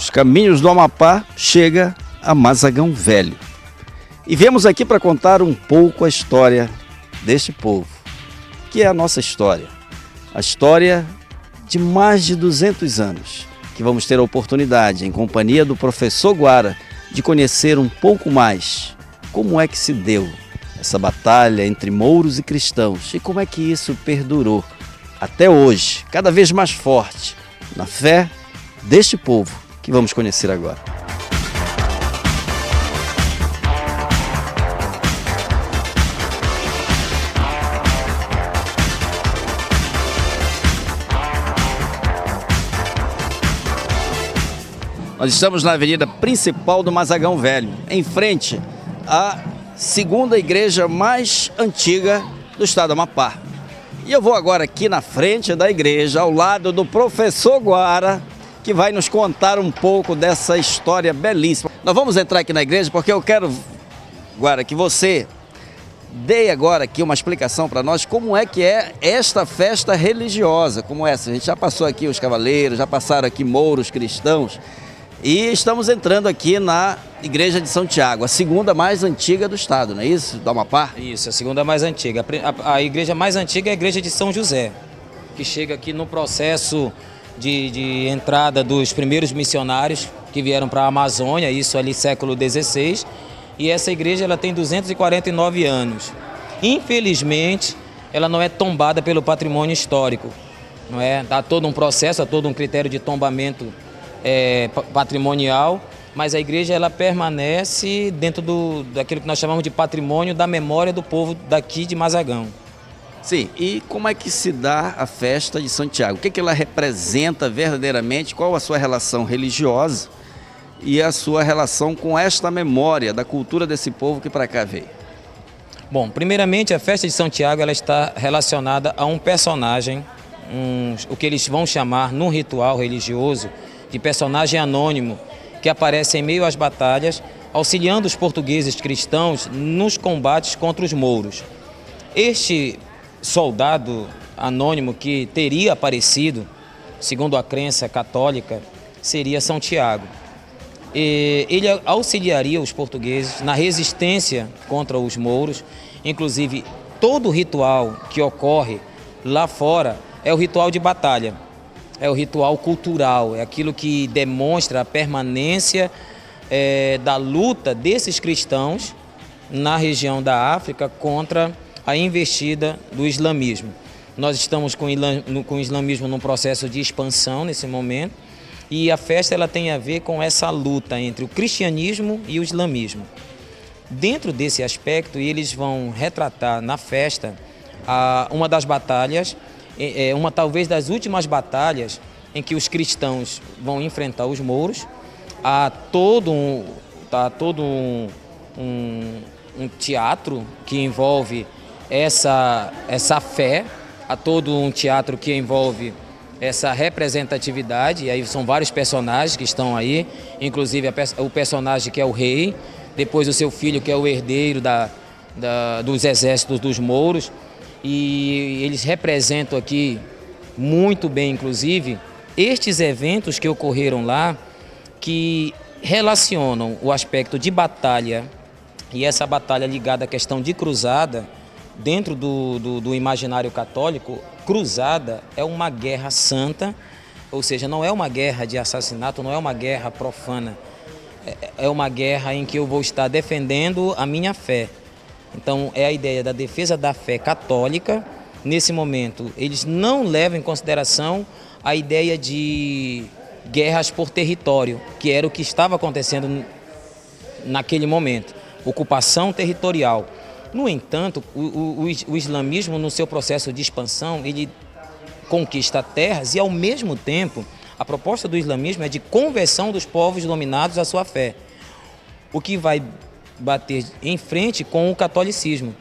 pelos caminhos do Amapá, chega a Mazagão Velho. E viemos aqui para contar um pouco a história deste povo, que é a nossa história. A história de mais de 200 anos, que vamos ter a oportunidade, em companhia do professor Guara, de conhecer um pouco mais como é que se deu essa batalha entre mouros e cristãos e como é que isso perdurou até hoje, cada vez mais forte, na fé deste povo que vamos conhecer agora. Nós estamos na avenida principal do Mazagão Velho, em frente à segunda igreja mais antiga do estado do Amapá. E eu vou agora aqui na frente da igreja, ao lado do professor Guara, que vai nos contar um pouco dessa história belíssima. Nós vamos entrar aqui na igreja porque eu quero, Guara, que você dê agora aqui uma explicação para nós como é que é esta festa religiosa, como essa. A gente já passou aqui os cavaleiros, já passaram aqui mouros, cristãos. E estamos entrando aqui na igreja de São Tiago, a segunda mais antiga do estado, não é isso? Do Amapá? Isso, a segunda mais antiga. A igreja mais antiga é a igreja de São José, que chega aqui no processo de entrada dos primeiros missionários que vieram para a Amazônia, isso ali século XVI. E essa igreja ela tem 249 anos. Infelizmente, ela não é tombada pelo patrimônio histórico, não é? Há todo um processo, há todo um critério de tombamento patrimonial, mas a igreja ela permanece dentro daquilo que nós chamamos de patrimônio da memória do povo daqui de Mazagão. Sim, e como é que se dá a festa de São Tiago? O que ela representa verdadeiramente? Qual a sua relação religiosa e a sua relação com esta memória da cultura desse povo que para cá veio? Bom, primeiramente a festa de São Tiago ela está relacionada a um personagem, o que eles vão chamar no ritual religioso de personagem anônimo, que aparece em meio às batalhas, auxiliando os portugueses cristãos nos combates contra os mouros. Este soldado anônimo que teria aparecido, segundo a crença católica, seria São Tiago. Ele auxiliaria os portugueses na resistência contra os mouros, inclusive todo o ritual que ocorre lá fora é o ritual de batalha. É o ritual cultural, é aquilo que demonstra a permanência da luta desses cristãos na região da África contra a investida do islamismo. Nós estamos com o islamismo num processo de expansão nesse momento e a festa ela tem a ver com essa luta entre o cristianismo e o islamismo. Dentro desse aspecto, eles vão retratar na festa uma das batalhas, uma talvez das últimas batalhas em que os cristãos vão enfrentar os mouros. Há todo um teatro que envolve essa fé, há todo um teatro que envolve essa representatividade, e aí são vários personagens que estão aí, inclusive o personagem que é o rei, depois o seu filho que é o herdeiro dos exércitos dos mouros. E eles representam aqui muito bem, inclusive, estes eventos que ocorreram lá, que relacionam o aspecto de batalha e essa batalha ligada à questão de cruzada. Dentro do imaginário católico, cruzada é uma guerra santa, ou seja, não é uma guerra de assassinato, não é uma guerra profana, é uma guerra em que eu vou estar defendendo a minha fé. Então, é a ideia da defesa da fé católica. Nesse momento, eles não levam em consideração a ideia de guerras por território, que era o que estava acontecendo naquele momento, ocupação territorial. No entanto, o islamismo, no seu processo de expansão, ele conquista terras e, ao mesmo tempo, a proposta do islamismo é de conversão dos povos dominados à sua fé, o que vai bater em frente com o catolicismo,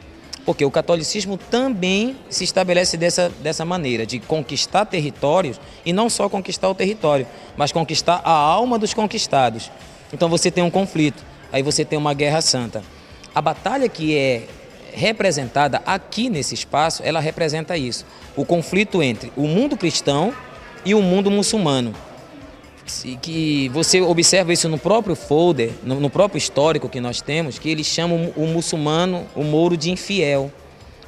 porque o catolicismo também se estabelece dessa maneira, de conquistar territórios, e não só conquistar o território, mas conquistar a alma dos conquistados. Então você tem um conflito, aí você tem uma guerra santa. A batalha que é representada aqui nesse espaço, ela representa isso, o conflito entre o mundo cristão e o mundo muçulmano. que você observa isso no próprio folder, no próprio histórico que nós temos, que eles chamam o muçulmano, o mouro, de infiel,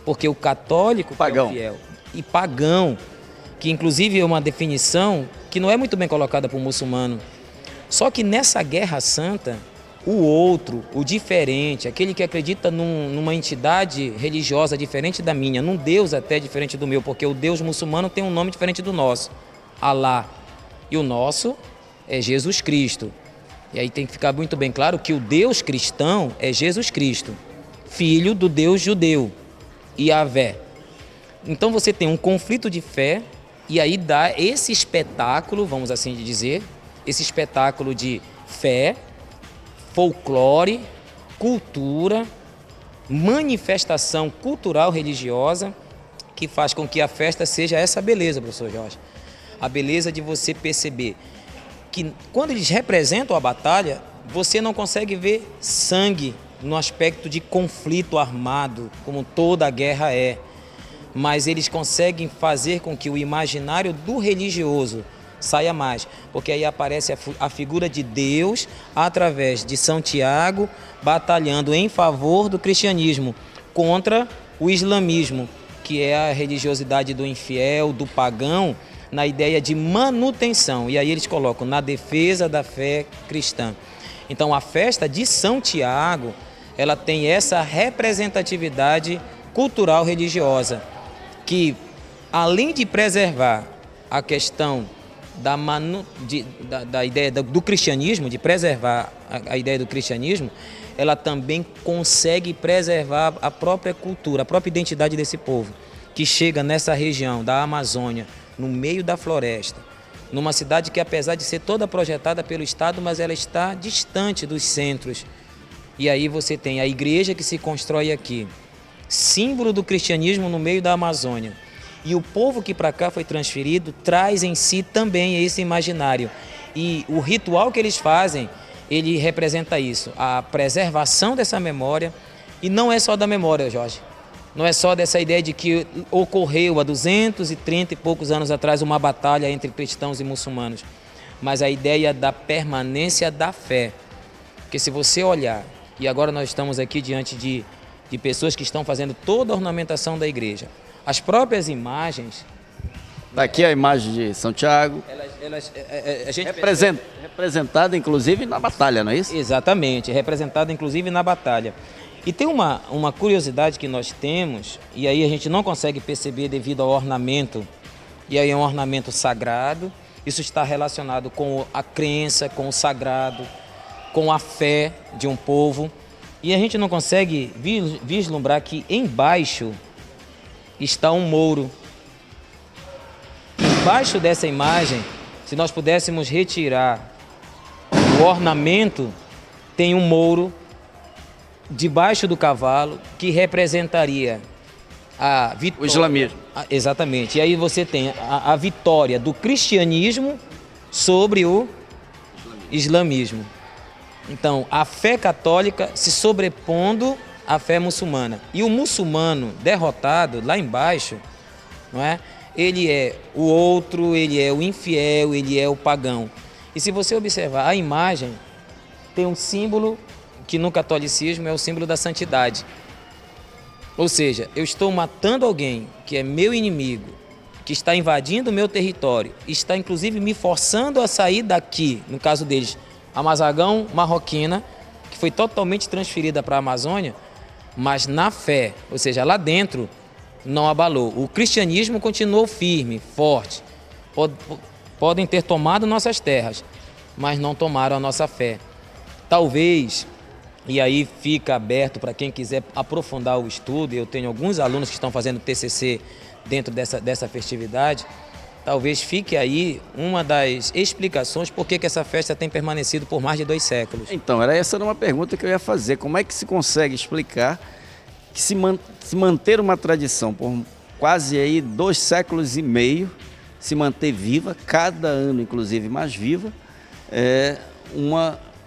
porque o católico Pagão. é o fiel, e pagão, que inclusive é uma definição que não é muito bem colocada para o muçulmano. Só que nessa guerra santa, o outro, o diferente, aquele que acredita numa entidade religiosa diferente da minha, num Deus até diferente do meu, porque o Deus muçulmano tem um nome diferente do nosso, Alá, e o nosso é Jesus Cristo. E aí tem que ficar muito bem claro que o Deus cristão é Jesus Cristo, filho do Deus judeu, Yahvé. Então você tem um conflito de fé e aí dá esse espetáculo, vamos assim dizer, esse espetáculo de fé, folclore, cultura, manifestação cultural religiosa que faz com que a festa seja essa beleza, professor Jorge. A beleza de você perceber que quando eles representam a batalha, você não consegue ver sangue no aspecto de conflito armado, como toda a guerra é. Mas eles conseguem fazer com que o imaginário do religioso saia mais, porque aí aparece a figura de Deus através de São Tiago batalhando em favor do cristianismo contra o islamismo, que é a religiosidade do infiel, do pagão, na ideia de manutenção. E aí eles colocam na defesa da fé cristã. Então a festa de São Tiago, ela tem essa representatividade cultural religiosa, que além de preservar a questão da ideia do cristianismo, de preservar a ideia do cristianismo, ela também consegue preservar a própria cultura, a própria identidade desse povo, que chega nessa região da Amazônia, no meio da floresta, numa cidade que, apesar de ser toda projetada pelo Estado, mas ela está distante dos centros. E aí você tem a igreja que se constrói aqui, símbolo do cristianismo no meio da Amazônia. E o povo que para cá foi transferido traz em si também esse imaginário. E o ritual que eles fazem, ele representa isso, a preservação dessa memória. E não é só da memória, Jorge. Não é só dessa ideia de que ocorreu há 230 e poucos anos atrás uma batalha entre cristãos e muçulmanos, mas a ideia da permanência da fé. Porque se você olhar, e agora nós estamos aqui diante de pessoas que estão fazendo toda a ornamentação da igreja, as próprias imagens... Daqui a imagem de São Tiago, a gente representada inclusive na batalha, não é isso? Exatamente, representada inclusive na batalha. E tem uma curiosidade que nós temos, e aí a gente não consegue perceber devido ao ornamento, e aí é um ornamento sagrado, isso está relacionado com a crença, com o sagrado, com a fé de um povo, e a gente não consegue vislumbrar que embaixo está um mouro. Embaixo dessa imagem, se nós pudéssemos retirar o ornamento, tem um mouro debaixo do cavalo, que representaria a vitória. O islamismo. Exatamente. E aí você tem a vitória do cristianismo sobre o islamismo. Então, a fé católica se sobrepondo à fé muçulmana. E o muçulmano derrotado, lá embaixo, não é? Ele é o outro, ele é o infiel, ele é o pagão. E se você observar a imagem, tem um símbolo que no catolicismo é o símbolo da santidade. Ou seja, eu estou matando alguém que é meu inimigo, que está invadindo o meu território, está inclusive me forçando a sair daqui, no caso deles, a Mazagão marroquina, que foi totalmente transferida para a Amazônia, mas na fé, ou seja, lá dentro, não abalou. O cristianismo continuou firme, forte. Podem ter tomado nossas terras, mas não tomaram a nossa fé. Talvez... E aí fica aberto para quem quiser aprofundar o estudo. Eu tenho alguns alunos que estão fazendo TCC dentro dessa festividade. Talvez fique aí uma das explicações por que essa festa tem permanecido por mais de 2 séculos. Então, essa era uma pergunta que eu ia fazer. Como é que se consegue explicar que se manter uma tradição por quase aí 2 séculos e meio, se manter viva, cada ano inclusive mais viva,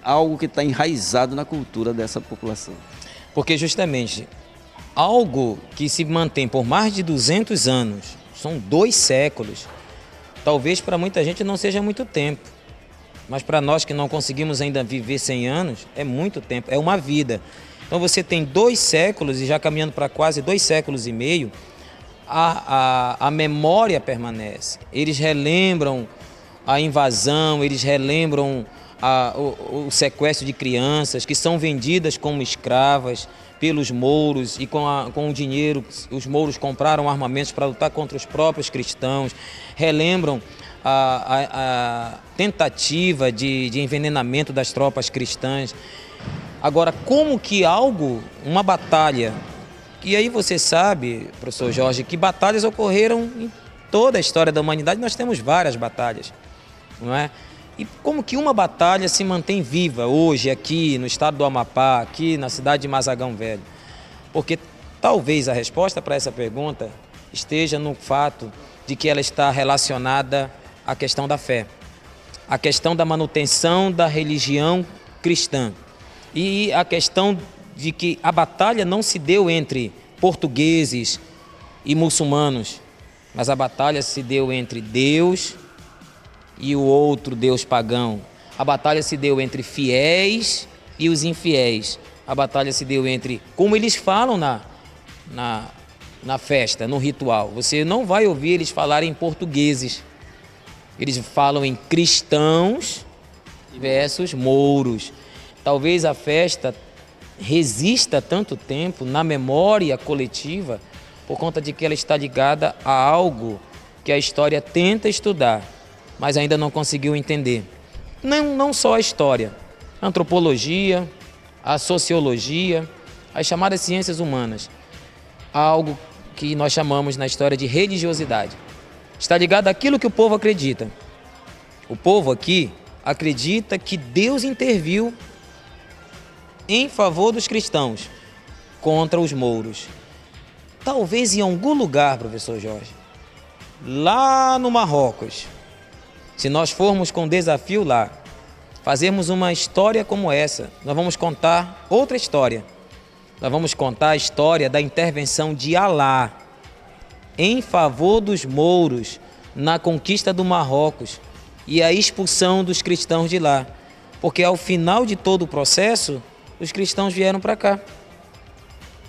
algo que está enraizado na cultura dessa população? Porque justamente algo que se mantém por mais de 200 anos, são 2 séculos, talvez para muita gente não seja muito tempo. mas para nós que não conseguimos ainda viver 100 anos, é muito tempo, é uma vida. Então você tem 2 séculos e já caminhando para quase 2 séculos e meio, a memória permanece. Eles relembram a invasão, eles relembram o sequestro de crianças que são vendidas como escravas pelos mouros e com o dinheiro os mouros compraram armamentos para lutar contra os próprios cristãos, relembram a tentativa de envenenamento das tropas cristãs. Agora, como que uma batalha, e aí você sabe, professor Jorge, que batalhas ocorreram em toda a história da humanidade, nós temos várias batalhas, não é? E como que uma batalha se mantém viva hoje aqui no estado do Amapá, aqui na cidade de Mazagão Velho? Porque talvez a resposta para essa pergunta esteja no fato de que ela está relacionada à questão da fé, à questão da manutenção da religião cristã e a questão de que a batalha não se deu entre portugueses e muçulmanos, mas a batalha se deu entre Deus e o outro Deus pagão. A batalha se deu entre fiéis e os infiéis. A batalha se deu entre, como eles falam na festa, no ritual. Você não vai ouvir eles falarem em portugueses. Eles falam em cristãos versus mouros. Talvez a festa resista tanto tempo na memória coletiva por conta de que ela está ligada a algo que a história tenta estudar, mas ainda não conseguiu entender. Não só a história, a antropologia, a sociologia, as chamadas ciências humanas. Algo que nós chamamos na história de religiosidade. Está ligado àquilo que o povo acredita. O povo aqui acredita que Deus interviu em favor dos cristãos contra os mouros. Talvez em algum lugar, professor Jorge, lá no Marrocos, se nós formos com desafio lá, fazermos uma história como essa, nós vamos contar outra história. Nós vamos contar a história da intervenção de Alá em favor dos mouros na conquista do Marrocos e a expulsão dos cristãos de lá. Porque ao final de todo o processo, os cristãos vieram para cá.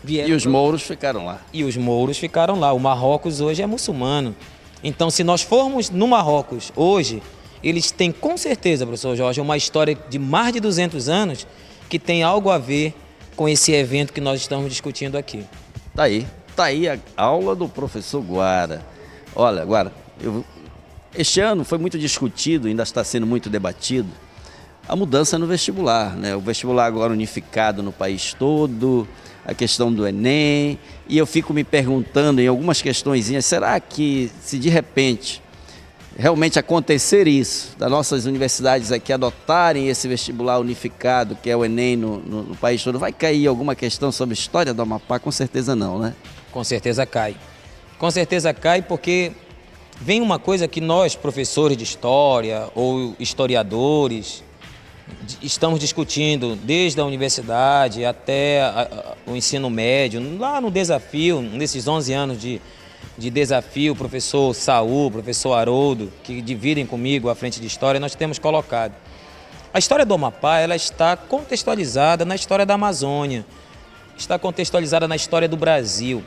E os mouros ficaram lá. E os mouros ficaram lá. O Marrocos hoje é muçulmano. Então, se nós formos no Marrocos hoje, eles têm com certeza, professor Jorge, uma história de mais de 200 anos que tem algo a ver com esse evento que nós estamos discutindo aqui. Tá aí a aula do professor Guara. Olha, Guara, este ano foi muito discutido, ainda está sendo muito debatido, a mudança no vestibular, né? O vestibular agora unificado no país todo, a questão do Enem, e eu fico me perguntando em algumas questõezinhas, será que se de repente realmente acontecer isso, das nossas universidades aqui adotarem esse vestibular unificado, que é o Enem no país todo, vai cair alguma questão sobre a história do Amapá? Com certeza não, né? Com certeza cai. Com certeza cai porque vem uma coisa que nós, professores de história ou historiadores, estamos discutindo desde a universidade até o ensino médio, lá no desafio, nesses 11 anos de desafio, o professor Saul, o professor Haroldo, que dividem comigo a frente de história, nós temos colocado. A história do Amapá, ela está contextualizada na história da Amazônia, está contextualizada na história do Brasil.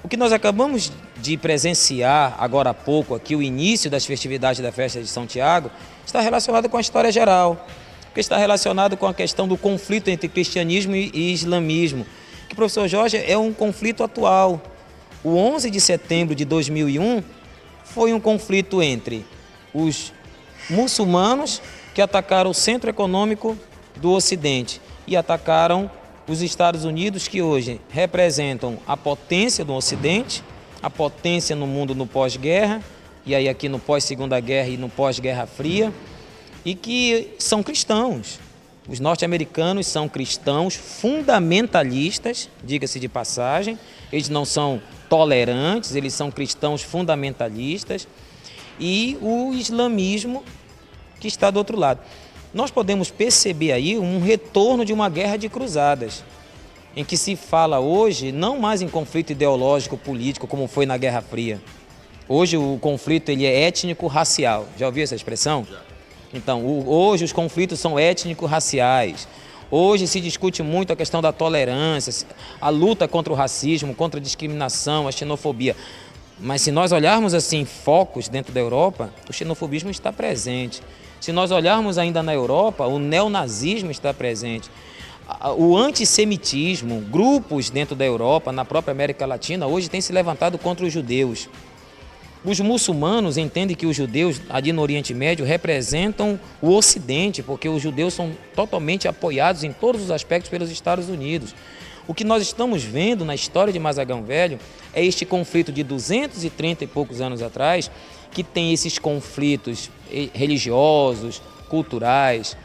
O que nós acabamos de presenciar agora há pouco aqui, o início das festividades da festa de São Tiago, está relacionado com a história geral, porque está relacionado com a questão do conflito entre cristianismo e islamismo, que, professor Jorge, é um conflito atual. O 11 de setembro de 2001 foi um conflito entre os muçulmanos que atacaram o centro econômico do Ocidente e atacaram os Estados Unidos, que hoje representam a potência do Ocidente, a potência no mundo no pós-guerra, e aí aqui no pós-segunda guerra e no pós-guerra fria, e que são cristãos. Os norte-americanos são cristãos fundamentalistas, diga-se de passagem, eles não são tolerantes, eles são cristãos fundamentalistas, e o islamismo que está do outro lado. Nós podemos perceber aí um retorno de uma guerra de cruzadas, em que se fala hoje não mais em conflito ideológico político como foi na Guerra Fria. Hoje o conflito ele é étnico-racial. Já ouviu essa expressão? Então, hoje os conflitos são étnico-raciais. Hoje se discute muito a questão da tolerância, a luta contra o racismo, contra a discriminação, a xenofobia. Mas se nós olharmos assim focos dentro da Europa, o xenofobismo está presente. Se nós olharmos ainda na Europa, o neonazismo está presente. O antissemitismo, grupos dentro da Europa, na própria América Latina, hoje têm se levantado contra os judeus. Os muçulmanos entendem que os judeus ali no Oriente Médio representam o Ocidente, porque os judeus são totalmente apoiados em todos os aspectos pelos Estados Unidos. O que nós estamos vendo na história de Mazagão Velho é este conflito de 230 e poucos anos atrás, que tem esses conflitos religiosos, culturais,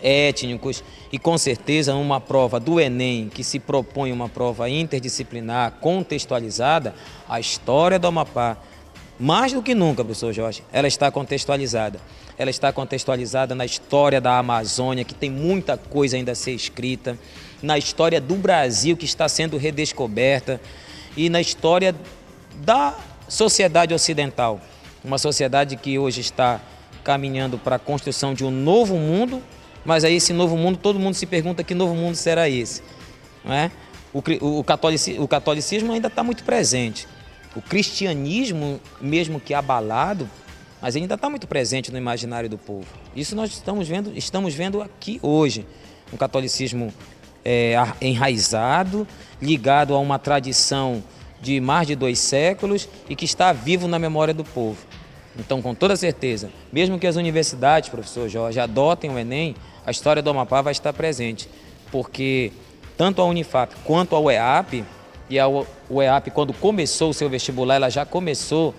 étnicos, e com certeza uma prova do Enem, que se propõe uma prova interdisciplinar, contextualizada, a história do Amapá, mais do que nunca, professor Jorge, ela está contextualizada. Ela está contextualizada na história da Amazônia, que tem muita coisa ainda a ser escrita, na história do Brasil, que está sendo redescoberta, e na história da sociedade ocidental. Uma sociedade que hoje está caminhando para a construção de um novo mundo, mas aí esse novo mundo, todo mundo se pergunta que novo mundo será esse, não é? O catolicismo ainda está muito presente. O cristianismo, mesmo que abalado, mas ainda está muito presente no imaginário do povo. Isso nós estamos vendo aqui hoje. Um catolicismo enraizado, ligado a uma tradição de mais de 2 séculos e que está vivo na memória do povo. Então, com toda certeza, mesmo que as universidades, professor Jorge, adotem o Enem, a história do Amapá vai estar presente, porque tanto a Unifap quanto a UEAP, e a UEAP, quando começou o seu vestibular, ela já começou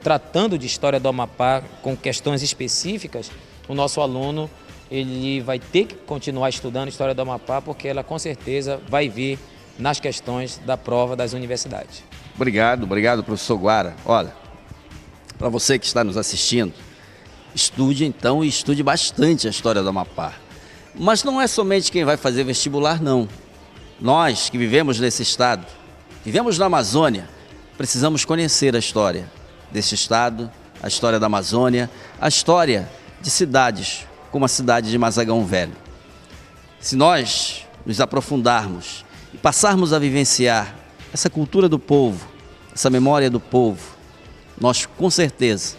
tratando de história do Amapá com questões específicas. O nosso aluno ele vai ter que continuar estudando história do Amapá, porque ela com certeza vai vir nas questões da prova das universidades. Obrigado, professor Guara. Olha, para você que está nos assistindo, estude então e estude bastante a história do Amapá. Mas não é somente quem vai fazer vestibular, não. Nós que vivemos nesse estado, vivemos na Amazônia, precisamos conhecer a história desse estado, a história da Amazônia, a história de cidades, como a cidade de Mazagão Velho. Se nós nos aprofundarmos e passarmos a vivenciar essa cultura do povo, essa memória do povo, nós com certeza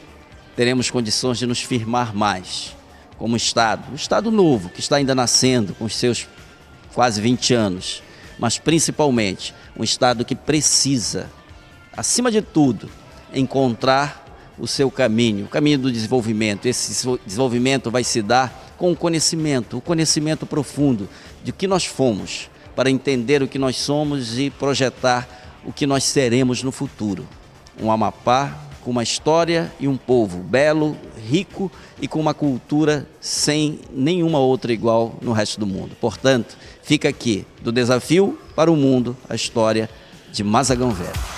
teremos condições de nos firmar mais como Estado, um Estado novo que está ainda nascendo com os seus quase 20 anos, mas principalmente um Estado que precisa, acima de tudo, encontrar o seu caminho, o caminho do desenvolvimento. Esse desenvolvimento vai se dar com o conhecimento profundo de que nós fomos, para entender o que nós somos e projetar o que nós seremos no futuro. Um Amapá com uma história e um povo belo, rico e com uma cultura sem nenhuma outra igual no resto do mundo. Portanto, fica aqui, do desafio para o mundo, a história de Mazagão Velho.